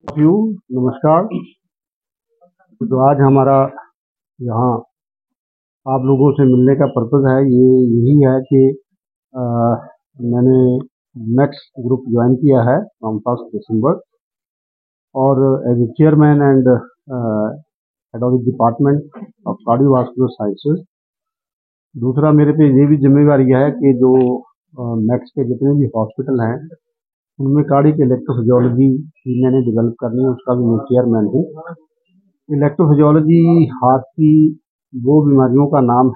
You नमस्कार। तो आज हमारा यहाँ आप लोगों से मिलने का पर्पज़ है ये यही है कि अ, मैंने मैक्स ग्रुप ज्वाइन किया है फ्रॉम 1 दिसंबर और as a chairman and head of the department of cardiovascular sciences. दूसरा मेरे पे ये भी जिम्मेदारी है कि जो मैक्स के जितने भी हॉस्पिटल हैं उनमें कार्डियक इलेक्ट्रोफिजियोलॉजी मैंने डेवलप करनी है, उसका भी मैं चेयरमैन हूँ। इलेक्ट्रोफिजियोलॉजी हार्ट की वो बीमारियों का नाम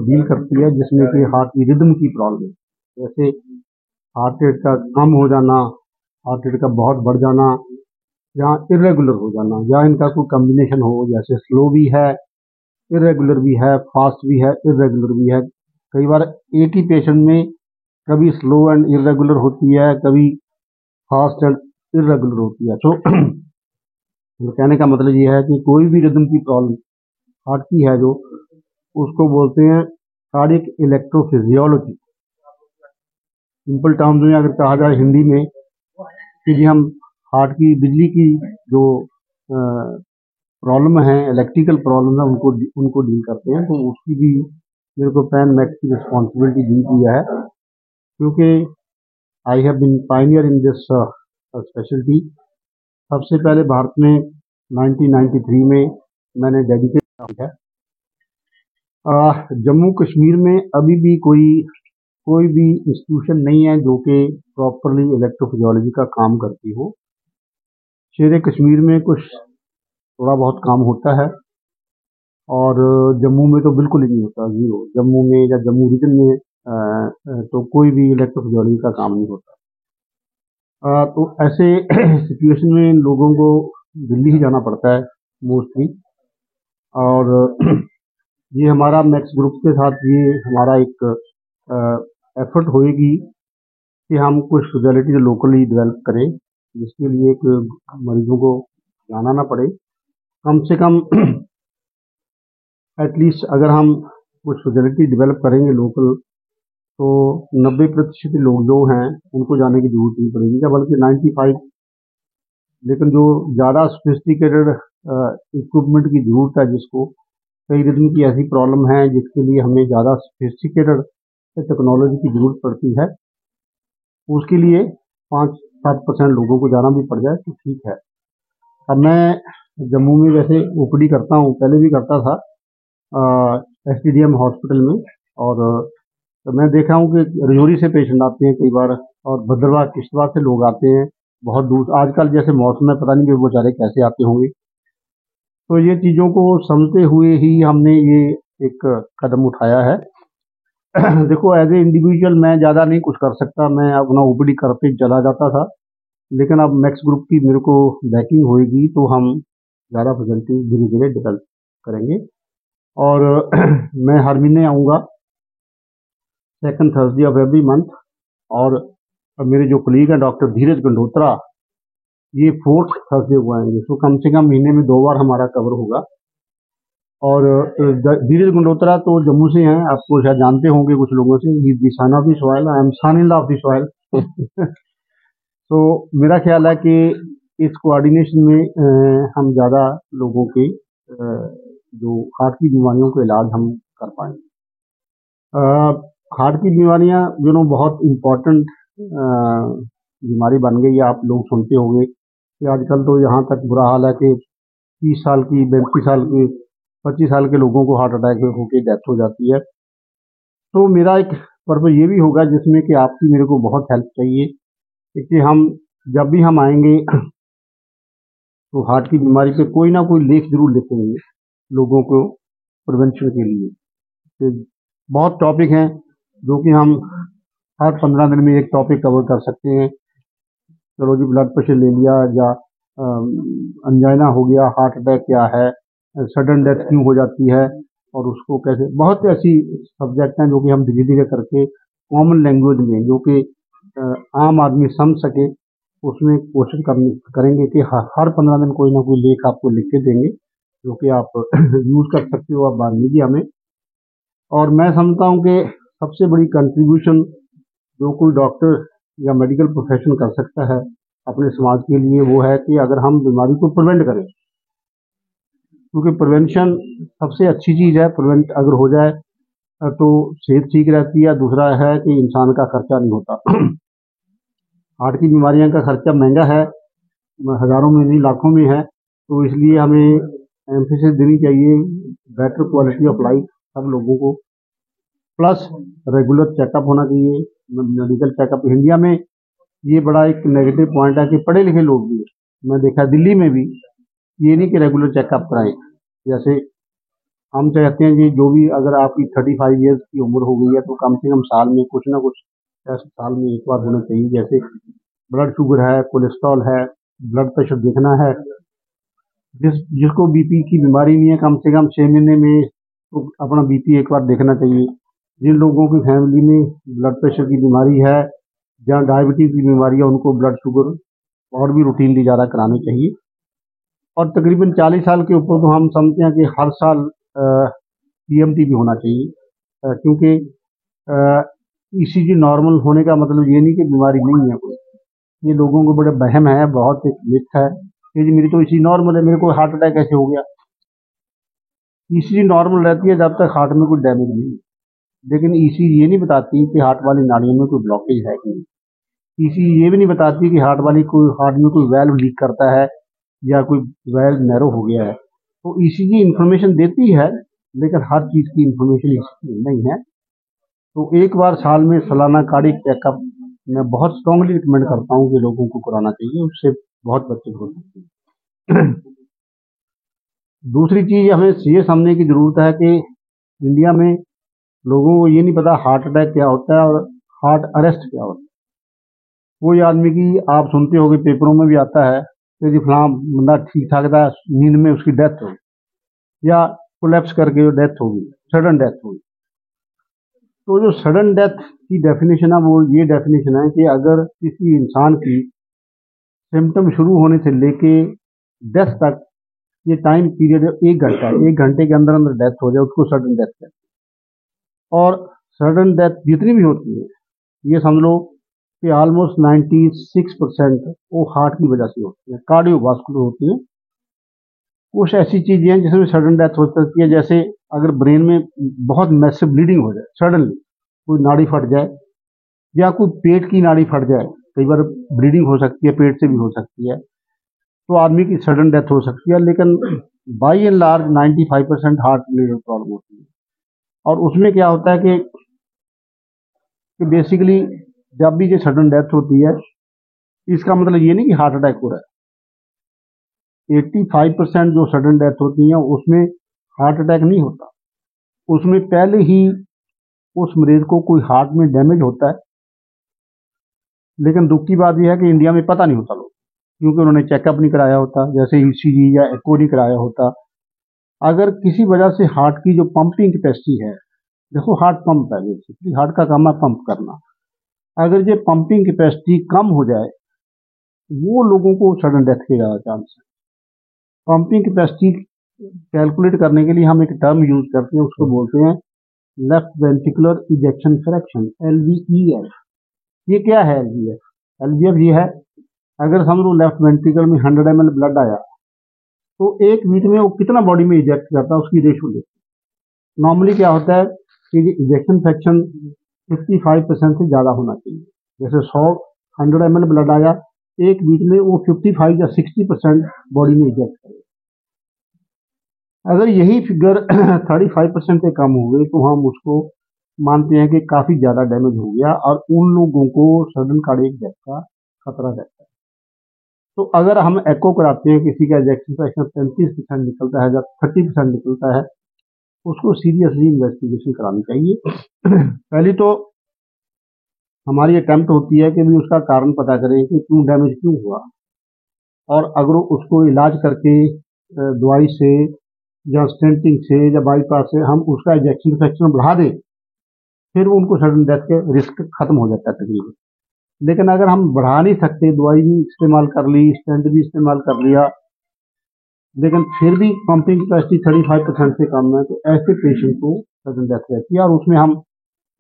डील करती है जिसमें कि हार्ट की रिदम की प्रॉब्लम, जैसे हार्ट रेट का कम हो जाना, हार्ट रेट का बहुत बढ़ जाना, या इरेगुलर हो जाना, या इनका कोई कम्बिनेशन हो, जैसे स्लो भी है, इरेगुलर भी है, फास्ट भी है, इरेगुलर भी है। कई बार एक ही पेशेंट में कभी स्लो एंड इरेगुलर होती है, कभी फास्ट एंड इरेगुलर होती है। तो कहने का मतलब ये है कि कोई भी रिदम की प्रॉब्लम हार्ट की है जो, उसको बोलते हैं कार्डियक इलेक्ट्रोफिजियोलॉजी। सिंपल टर्म्स में अगर कहा जाए हिंदी में कि जी हम हार्ट की बिजली की जो प्रॉब्लम है, इलेक्ट्रिकल प्रॉब्लम है, उनको डील करते हैं। तो उसकी भी मेरे को पैन मैक्स की रिस्पॉन्सिबिलिटी दी गई है, क्योंकि I have been pioneer in this speciality. सबसे पहले भारत में 1993 में मैंने डेडिकेट किया है। जम्मू कश्मीर में अभी भी कोई भी इंस्टीट्यूशन नहीं है जो कि प्रॉपरली इलेक्ट्रोफिजियोलॉजी का काम करती हो। शेर कश्मीर में कुछ थोड़ा बहुत काम होता है और जम्मू में तो बिल्कुल ही नहीं होता, जीरो। जम्मू में या जम्मू रीजन में तो कोई भी इलेक्ट्रोफिजियोलॉजी का काम नहीं होता। तो ऐसे सिचुएशन में लोगों को दिल्ली ही जाना पड़ता है मोस्टली। और ये हमारा मैक्स ग्रुप के साथ ये हमारा एक एफर्ट होएगी कि हम कुछ स्पेशलिटी लोकली डेवलप करें, जिसके लिए एक मरीजों को जाना ना पड़े। कम से कम एटलीस्ट अगर हम कुछ स्पेशलिटी डेवलप करेंगे लोकल, तो 90% लोग जो हैं उनको जाने की जरूरत नहीं पड़ेगी, या बल्कि 95। लेकिन जो ज़्यादा सोफिस्टिकेटेड इक्विपमेंट की जरूरत है, जिसको कई रिदम की ऐसी प्रॉब्लम है जिसके लिए हमें ज़्यादा सोफिस्टिकेटेड टेक्नोलॉजी की जरूरत पड़ती है, उसके लिए 5-7% लोगों को जाना भी पड़ जाए तो ठीक है। अब मैं जम्मू में वैसे ओपीडी करता हूँ, पहले भी करता था एसटीडीएम हॉस्पिटल में। और तो मैं देखा हूँ कि रजौरी से पेशेंट आते हैं कई बार, और भद्रवाह किश्तवाड़ से लोग आते हैं बहुत दूर। आजकल जैसे मौसम है, पता नहीं वो बेचारे कैसे आते होंगे। तो ये चीज़ों को समझते हुए ही हमने ये एक कदम उठाया है। देखो, एज ए इंडिविजुअल मैं ज़्यादा नहीं कुछ कर सकता, मैं अपना ओपीडी करते चला जाता था। लेकिन अब मैक्स ग्रुप की मेरे को बैकिंग होएगी तो हम ज़्यादा फैसिलिटी धीरे धीरे डेवलप करेंगे। और मैं हर महीने आऊँगा, second Thursday of every month. और मेरे जो कलीग हैं डॉक्टर धीरज गंडोत्रा, ये फोर्थ थर्सडे को आएंगे। तो कम से कम महीने में 2 बार हमारा कवर होगा। और धीरज गंडोत्रा तो जम्मू से हैं, आपको शायद जानते होंगे कुछ लोगों से। He the son of the soil, I am son in law of the soil. तो मेरा ख्याल है कि इस कोऑर्डिनेशन में हम ज़्यादा लोगों के जो हार्ट की बीमारियों का इलाज हम कर पाएंगे। हार्ट की बीमारियां बहुत इम्पोर्टेंट बीमारी बन गई है। आप लोग सुनते होंगे कि आजकल तो यहाँ तक बुरा हाल है कि 30 साल की, 32 साल की, 25 साल के लोगों को हार्ट अटैक होकर डेथ हो जाती है। तो मेरा एक पर्पज ये भी होगा जिसमें कि आपकी मेरे को बहुत हेल्प चाहिए कि हम जब भी हम आएंगे तो हार्ट की बीमारी पे कोई ना कोई लेख जरूर लिखेंगे लोगों को प्रिवेंशन के लिए। तो बहुत टॉपिक हैं जो कि हम हर 15 दिन में एक टॉपिक कवर कर सकते हैं। चलो जी, ब्लड प्रेशर ले लिया, या अंजाइना हो गया, हार्ट अटैक क्या है, सडन डेथ क्यों हो जाती है, और उसको कैसे, बहुत ऐसी सब्जेक्ट हैं जो कि हम धीरे धीरे करके कॉमन लैंग्वेज में, जो कि आम आदमी समझ सके, उसमें कोशिश करेंगे कि हर 15 दिन कोई ना कोई लेख आपको लिख के देंगे जो कि आप यूज कर सकते हो आप मीडिया में। और मैं समझता हूँ कि सबसे बड़ी कंट्रीब्यूशन जो कोई डॉक्टर या मेडिकल प्रोफेशन कर सकता है अपने समाज के लिए वो है कि अगर हम बीमारी को प्रिवेंट करें, क्योंकि प्रिवेंशन सबसे अच्छी चीज़ है। प्रिवेंट अगर हो जाए तो सेहत ठीक रहती है। दूसरा है कि इंसान का खर्चा नहीं होता। हार्ट की बीमारियां का खर्चा महंगा है, हज़ारों में नहीं लाखों में है। तो इसलिए हमें एम्फेसिस देनी चाहिए बेटर क्वालिटी ऑफ लाइफ सब लोगों को, प्लस रेगुलर चेकअप होना चाहिए, मेडिकल चेकअप। इंडिया में ये बड़ा एक नेगेटिव पॉइंट है कि पढ़े लिखे लोग भी, मैं देखा दिल्ली में भी, ये नहीं कि रेगुलर चेकअप कराएं। जैसे हम चाहते हैं कि जो भी, अगर आपकी 35 ईयर्स की उम्र हो गई है तो कम से कम साल में कुछ ना कुछ टेस्ट साल में एक बार होना चाहिए। जैसे ब्लड शुगर है, कोलेस्ट्रॉल है, ब्लड प्रेशर देखना है। जिसको बीपी की बीमारी नहीं है, कम से कम 6 महीने में तो अपना बीपी एक बार देखना चाहिए। जिन लोगों की फैमिली में ब्लड प्रेशर की बीमारी है या डायबिटीज की बीमारी है, उनको ब्लड शुगर और भी रूटीनली ज़्यादा करानी चाहिए। और तकरीबन 40 साल के ऊपर तो हम समझते हैं कि हर साल पीएमटी भी होना चाहिए, क्योंकि ईसीजी नॉर्मल होने का मतलब ये नहीं कि बीमारी नहीं है कोई। ये लोगों को बड़े वहम है, बहुत एक मिथ है कि जी मेरी तो ईसीजी नॉर्मल है, मेरे को हार्ट अटैक कैसे हो गया। ईसीजी नॉर्मल रहती है जब तक हार्ट में कोई डैमेज नहीं है, लेकिन ईसीजी ये नहीं बताती कि हार्ट वाली नाड़ियों में कोई ब्लॉकेज है कि नहीं। ईसीजी ये भी नहीं बताती कि हार्ट में कोई वेल्व लीक करता है या कोई वेल्व नैरो हो गया है। तो ईसीजी इंफॉर्मेशन देती है, लेकिन हर चीज़ की इंफॉर्मेशन नहीं है। तो एक बार साल में सालाना कार्डियक चेकअप मैं बहुत स्ट्रांगली रिकमेंड करता हूँ कि लोगों को कराना चाहिए, उससे बहुत बचत हो सकती है। दूसरी चीज़ हमें ये समझने की ज़रूरत है कि इंडिया में लोगों को ये नहीं पता हार्ट अटैक क्या होता है और हार्ट अरेस्ट क्या होता है। कोई आदमी की आप सुनते होगे, पेपरों में भी आता है कि जी फलां बंदा ठीक ठाक था, नींद में उसकी डेथ हो गई या कोलैप्स करके डेथ हो गई, सडन डेथ हो गई। तो जो सडन डेथ की डेफिनेशन है वो ये डेफिनेशन है कि अगर किसी इंसान की सिम्टम शुरू होने से लेके डेथ तक ये टाइम पीरियड 1 घंटा, 1 घंटे के अंदर अंदर डेथ हो जाए, उसको सडन डेथ कहते हैं। और सडन डेथ जितनी भी होती है, ये समझ लो कि ऑलमोस्ट 96% वो हार्ट की वजह से होती है, कार्डियोवास्कुलर होती है। कुछ ऐसी चीजें हैं जिसमें सडन डेथ हो सकती है, जैसे अगर ब्रेन में बहुत मैसिव ब्लीडिंग हो जाए, सडनली कोई नाड़ी फट जाए या कोई पेट की नाड़ी फट जाए, कई बार ब्लीडिंग हो सकती है, पेट से भी हो सकती है, तो आदमी की सडन डेथ हो सकती है। लेकिन by and large 95% heart related problem होती है। और उसमें क्या होता है कि बेसिकली जब भी ये सडन डेथ होती है, इसका मतलब ये नहीं कि हार्ट अटैक हो रहा है। 85% जो सडन डेथ होती है उसमें हार्ट अटैक नहीं होता, उसमें पहले ही उस मरीज को कोई हार्ट में डैमेज होता है। लेकिन दुख की बात यह है कि इंडिया में पता नहीं होता लोग, क्योंकि उन्होंने चेकअप नहीं कराया होता, जैसे ईसीजी या एको नहीं कराया होता। अगर किसी वजह से हार्ट की जो पंपिंग कैपेसिटी है, देखो हार्ट पंप है, बेसिकली हार्ट का काम है पंप करना। अगर ये पंपिंग कैपेसिटी कम हो जाए, वो लोगों को सडन डेथ के ज़्यादा चांस है। पंपिंग कैपेसिटी कैलकुलेट करने के लिए हम एक टर्म यूज करते हैं, उसको बोलते हैं left ventricular ejection fraction, LVEF। ये क्या है LVEF? LVEF ये है, अगर समझ लो लेफ्ट वेंट्रिकल में 100 ml ब्लड आया तो 1 मिनट में वो कितना बॉडी में इजेक्ट करता है, उसकी रेशो लेते हैं। नॉर्मली क्या होता है कि इजेक्शन फ्रैक्शन 55% से ज़्यादा होना चाहिए। जैसे 100 ml ब्लड आया, 1 मिनट में वो 55 या 60% बॉडी में इजेक्ट करेगा। अगर यही फिगर 35% से कम हो गई तो हम उसको मानते हैं कि काफ़ी ज़्यादा डैमेज हो गया और उन लोगों को सडन कार्डियक डेथ का खतरा रहता है। तो अगर हम एको कराते हैं, किसी का इजेक्शन फ्रैक्शन 35% निकलता है या 30% निकलता है, उसको सीरियसली इन्वेस्टिगेशन करानी चाहिए। पहली तो हमारी अटेम्प्ट होती है कि भी उसका कारण पता करें कि क्यों डैमेज क्यों हुआ, और अगर उसको इलाज करके दवाई से या स्टेंटिंग से या बाईपास से हम उसका इजेक्शन फ्रैक्शन बढ़ा दें, फिर उनको सडन डेथ के रिस्क खत्म हो जाता है तकरीबन। लेकिन अगर हम बढ़ा नहीं सकते, दवाई भी इस्तेमाल कर ली, स्टेंट भी इस्तेमाल कर लिया, लेकिन फिर भी पंपिंग कैपेसिटी 35% से कम है, तो ऐसे पेशेंट को सडन डेथ रहती है। और उसमें हम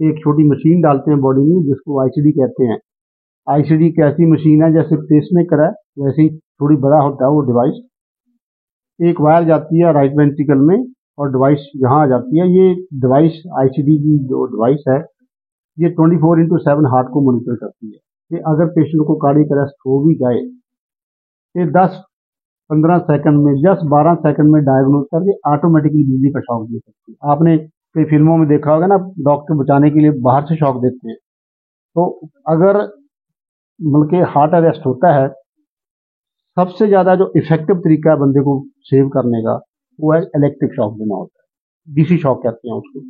एक छोटी मशीन डालते हैं बॉडी में, जिसको ICD कहते हैं, आईसीडी एक ऐसी मशीन है जैसे पेसमेकर है, वैसे ही थोड़ी बड़ा होता है वो डिवाइस। एक वायर जाती है राइट वेंट्रिकल में और डिवाइस यहाँ आ जाती है। ये डिवाइस आईसीडी की जो डिवाइस है ये 24/7 हार्ट को मॉनिटर करती है कि अगर पेशेंट को कार्डियक अरेस्ट हो भी जाए ये 10-15 सेकंड में, 10-12 सेकंड में डायग्नोज करके ऑटोमेटिकली बिजली का शॉक दे सकती है। आपने कई फिल्मों में देखा होगा ना, डॉक्टर बचाने के लिए बाहर से शॉक देते हैं। तो अगर मतलब कि हार्ट अरेस्ट होता है, सबसे ज्यादा जो इफेक्टिव तरीका है बंदे को सेव करने का वो है इलेक्ट्रिक शॉक देना होता है, डीसी शॉक कहते हैं उसको।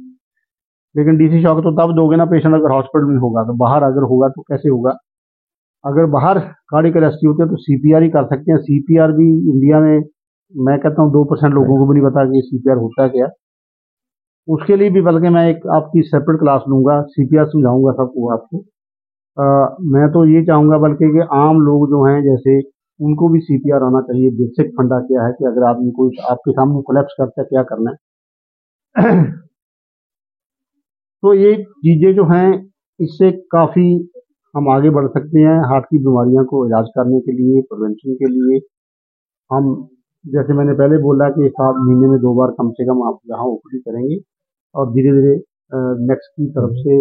लेकिन डीसी शॉक तो तब दोगे ना पेशेंट अगर हॉस्पिटल में होगा, तो बाहर अगर होगा तो कैसे होगा। अगर बाहर कार्डियक अरेस्ट होती है तो सीपीआर ही कर सकते हैं। सीपीआर भी इंडिया में मैं कहता हूँ 2% लोगों को भी नहीं पता कि सीपीआर होता है क्या। उसके लिए भी बल्कि मैं एक आपकी सेपरेट क्लास लूंगा, सीपीआर समझाऊंगा सबको आपको। मैं तो ये चाहूंगा बल्कि कि आम लोग जो हैं जैसे उनको भी सीपीआर आना चाहिए। बेसिक फंडा क्या है कि अगर आदमी कोई आपके सामने कोलैप्स करता है क्या करना है। तो ये चीजें जो हैं इससे काफी हम आगे बढ़ सकते हैं हार्ट की बीमारियों को इलाज करने के लिए, प्रिवेंशन के लिए। हम जैसे मैंने पहले बोला कि 7 महीने में 2 बार कम से कम आप यहाँ ओपीडी करेंगे और धीरे धीरे नेक्स्ट की तरफ से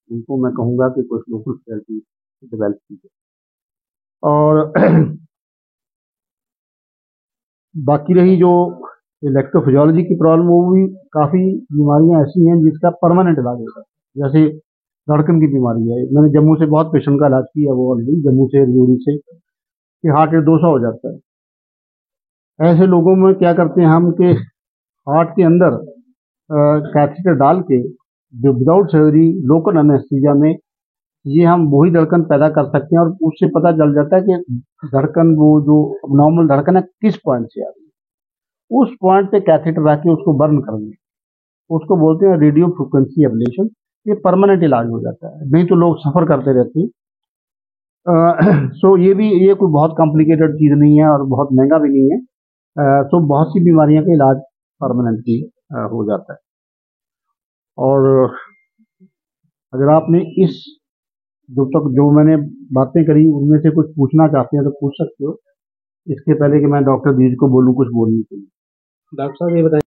उनको मैं कहूँगा कि कुछ लोकल स्पेशलिटी डेवलप कीजिए। और बाकी रही जो इलेक्ट्रोफिजियोलॉजी की प्रॉब्लम, वो भी काफ़ी बीमारियां ऐसी हैं जिसका परमानेंट इलाज होता है। जैसे धड़कन की बीमारी है, मैंने जम्मू से बहुत पेशेंट का इलाज किया, वो ऑलरेडी जम्मू से रजौरी से, कि हार्ट रेट 200 हो जाता है। ऐसे लोगों में क्या करते हैं हम कि हार्ट के अंदर कैथेटर डाल के जो विदाउट सर्जरी लोकल एनेस्थीसिया में ये हम वही धड़कन पैदा कर सकते हैं और उससे पता चल जाता है कि धड़कन वो जो नॉर्मल धड़कन है किस पॉइंट से आ रही है। उस पॉइंट पे कैथेटर रख के उसको बर्न कर दें, उसको बोलते हैं रेडियो फ्रिक्वेंसी एब्लेशन। ये परमानेंट इलाज हो जाता है, नहीं तो लोग सफर करते रहते हैं। सो ये कोई बहुत कॉम्प्लिकेटेड चीज नहीं है और बहुत महंगा भी नहीं है। तो बहुत सी बीमारियों का इलाज परमानेंटली हो जाता है। और अगर आपने इस जो मैंने बातें करी उनमें से कुछ पूछना चाहते हैं तो पूछ सकते हो, इसके पहले कि मैं डॉक्टर दीज को बोलूँ कुछ बोलने के लिए। डॉक्टर साहब ये बताएं